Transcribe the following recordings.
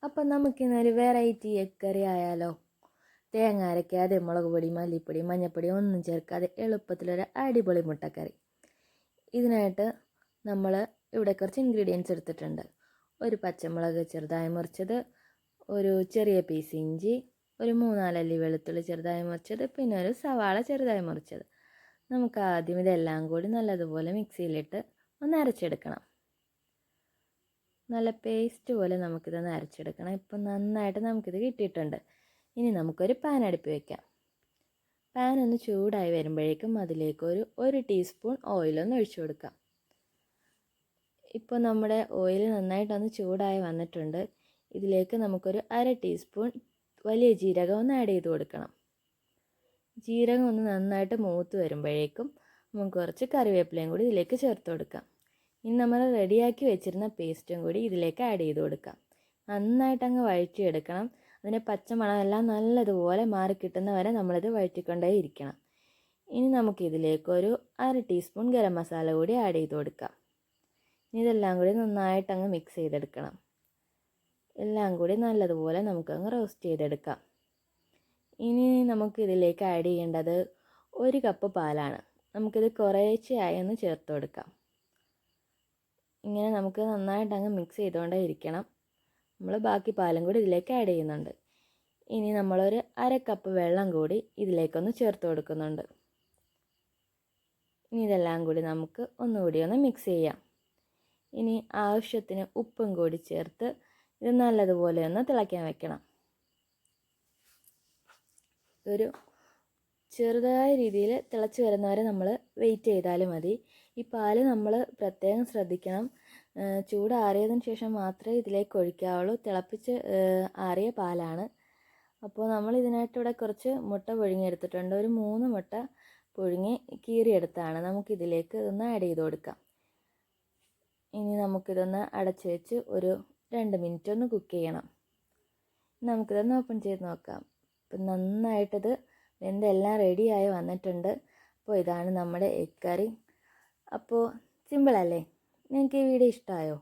അപ്പം നമുക്കിന്നൊരു variety egg കറി ആയാലോ. തേങ്ങ അരയ്ക്കാതെ മുളക് പൊടി, മല്ലിപ്പൊടി, മഞ്ഞൾപ്പൊടി ഒന്നും ചേർക്കാതെ എളുപ്പത്തിലൊരു അടിപൊളി മുട്ടക്കറി. ഇതിനായിട്ട് നമ്മൾ ഇവിടെ കുറച്ച് ഇൻഗ്രീഡിയൻസ് എടുത്തിട്ടുണ്ട്. ഒരു പച്ചമുളക് ചെറുതായി മുറിച്ചത്, ഒരു ചെറിയ പീസ് ഇഞ്ചി, ഒരു 3-4 അല്ലി വെളുത്തുള്ളി ചെറുതായി മുറിച്ചത്, പിന്നെ ഒരു സവാള ചെറുതായി മുറിച്ചത്. നമുക്ക് ആദ്യം ഇതെല്ലാം കൂടി നല്ലതുപോലെ മിക്സിയിലിട്ട് ഒന്ന് അരച്ചെടുക്കണം. നല്ല പേസ്റ്റ് പോലെ നമുക്കിതൊന്ന് അരച്ചെടുക്കണം. ഇപ്പം നന്നായിട്ട് നമുക്കിത് കിട്ടിയിട്ടുണ്ട്. ഇനി നമുക്കൊരു പാൻ അടുപ്പ് വയ്ക്കാം. പാൻ ഒന്ന് ചൂടായി വരുമ്പോഴേക്കും അതിലേക്ക് ഒരു ടീസ്പൂൺ ഓയിലൊന്ന് ഒഴിച്ചു കൊടുക്കാം. ഇപ്പോൾ നമ്മുടെ ഓയിൽ നന്നായിട്ടൊന്ന് ചൂടായി വന്നിട്ടുണ്ട്. ഇതിലേക്ക് നമുക്കൊരു 1/2 ടീസ്പൂൺ വലിയ ജീരകം ഒന്ന് ആഡ് ചെയ്ത് കൊടുക്കണം. ജീരകം ഒന്ന് നന്നായിട്ട് മൂത്ത് വരുമ്പോഴേക്കും നമുക്ക് കുറച്ച് കറിവേപ്പിലയും കൂടി ഇതിലേക്ക് ചേർത്ത് കൊടുക്കാം. ഇനി നമ്മൾ റെഡിയാക്കി വെച്ചിരുന്ന പേസ്റ്റും കൂടി ഇതിലേക്ക് ആഡ് ചെയ്ത് കൊടുക്കാം. നന്നായിട്ട് അങ്ങ് വഴറ്റിയെടുക്കണം. അതിൻ്റെ പച്ചമണമെല്ലാം നല്ലതുപോലെ മാറിക്കിട്ടുന്ന വരെ നമ്മളിത് വഴറ്റിക്കൊണ്ടേ ഇരിക്കണം. ഇനി നമുക്കിതിലേക്ക് ഒരു 1/2 ടീസ്പൂൺ ഗരം മസാല കൂടി ആഡ് ചെയ്ത് കൊടുക്കാം. ഇനി ഇതെല്ലാം കൂടി നന്നായിട്ടങ്ങ് മിക്സ് ചെയ്തെടുക്കണം. എല്ലാം കൂടി നല്ലതുപോലെ നമുക്കങ്ങ് റോസ്റ്റ് ചെയ്തെടുക്കാം. ഇനി നമുക്കിതിലേക്ക് ആഡ് ചെയ്യേണ്ടത് 1 കപ്പ് പാലാണ്. നമുക്കിത് കുറേശ്ശെയായി ഒന്ന് ചേർത്ത് കൊടുക്കാം. ഇങ്ങനെ നമുക്ക് നന്നായിട്ട് അങ്ങ് മിക്സ് ചെയ്തുകൊണ്ടേ ഇരിക്കണം. നമ്മൾ ബാക്കി പാലും കൂടി ഇതിലേക്ക് ആഡ് ചെയ്യുന്നുണ്ട്. ഇനി നമ്മളൊരു 1/2 കപ്പ് വെള്ളം കൂടി ഇതിലേക്കൊന്ന് ചേർത്ത് കൊടുക്കുന്നുണ്ട്. ഇനി ഇതെല്ലാം കൂടി നമുക്ക് ഒന്നുകൂടി ഒന്ന് മിക്സ് ചെയ്യാം. ഇനി ആവശ്യത്തിന് ഉപ്പും കൂടി ചേർത്ത് ഇത് നല്ലതുപോലെ ഒന്ന് തിളയ്ക്കാൻ വെക്കണം. ഒരു ചെറുതായ രീതിയിൽ തിളച്ച് വരുന്നവരെ നമ്മൾ വെയിറ്റ് ചെയ്താലും മതി. ഈ പാല് നമ്മൾ പ്രത്യേകം ശ്രദ്ധിക്കണം. ചൂടാറിയതിന് ശേഷം മാത്രമേ ഇതിലേക്ക് ഒഴിക്കാവുള്ളൂ. തിളപ്പിച്ച് ആറിയ പാലാണ്. അപ്പോൾ നമ്മൾ ഇതിനായിട്ടിവിടെ കുറച്ച് മുട്ട പുഴുങ്ങിയെടുത്തിട്ടുണ്ട്. ഒരു 3 മുട്ട പുഴുങ്ങി കീറിയെടുത്താണ്. നമുക്കിതിലേക്ക് ഇതൊന്ന് ആഡ് ചെയ്ത് കൊടുക്കാം. ഇനി നമുക്കിതൊന്ന് അടച്ച് വെച്ച് ഒരു 2 മിനിറ്റ് ഒന്ന് കുക്ക് ചെയ്യണം. നമുക്കിതൊന്ന് ഓപ്പൺ ചെയ്ത് നോക്കാം. ഇപ്പം നന്നായിട്ടത് വെന്തെല്ലാം റെഡിയായി വന്നിട്ടുണ്ട്. അപ്പോൾ ഇതാണ് നമ്മുടെ എഗ് കറി. അപ്പോൾ സിമ്പിളല്ലേ? നിങ്ങൾക്ക് ഈ വീഡിയോ ഇഷ്ടമായോ?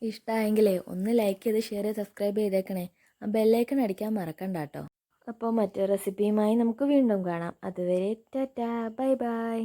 ഇഷ്ടമായെങ്കിലേ ഒന്ന് ലൈക്ക് ചെയ്ത് ഷെയർ ചെയ്ത് സബ്സ്ക്രൈബ് ചെയ്തേക്കണേ. ആ ബെല്ലൈക്കൺ അടിക്കാൻ മറക്കണ്ട കേട്ടോ. അപ്പോൾ മറ്റൊരു റെസിപ്പിയുമായി നമുക്ക് വീണ്ടും കാണാം. അതുവരെ ടാറ്റാ, ബൈ ബൈ.